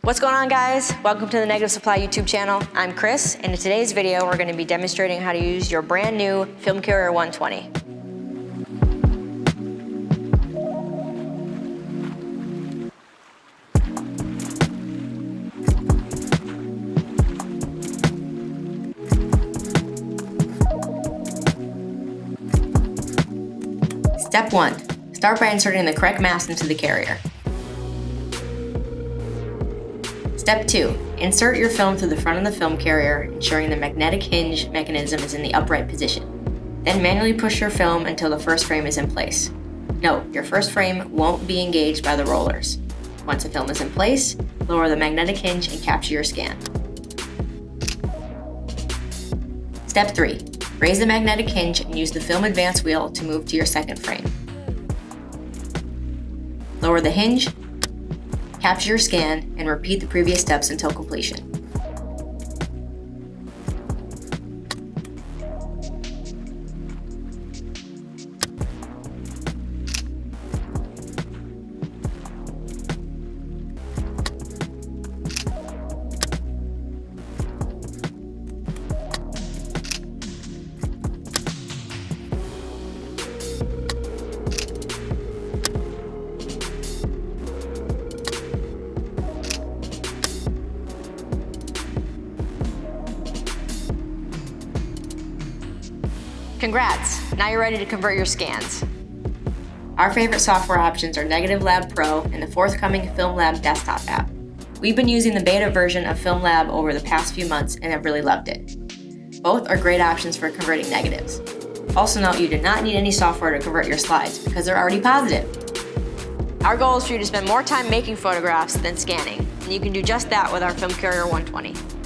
What's going on, guys? Welcome to the Negative Supply YouTube channel. I'm Chris, and in today's video, we're going to be demonstrating how to use your brand new Film Carrier 120. Step 1. Start by inserting the correct mass into the carrier. Step 2. Insert your film through the front of the film carrier, ensuring the magnetic hinge mechanism is in the upright position. Then manually push your film until the first frame is in place. Note, your first frame won't be engaged by the rollers. Once the film is in place, lower the magnetic hinge and capture your scan. Step 3. Raise the magnetic hinge and use the film advance wheel to move to your second frame. Lower the hinge, capture your scan, and repeat the previous steps until completion. Congrats! Now you're ready to convert your scans. Our favorite software options are Negative Lab Pro and the forthcoming Film Lab desktop app. We've been using the beta version of Film Lab over the past few months and have really loved it. Both are great options for converting negatives. Also note, you do not need any software to convert your slides because they're already positive. Our goal is for you to spend more time making photographs than scanning, and you can do just that with our Film Carrier 120.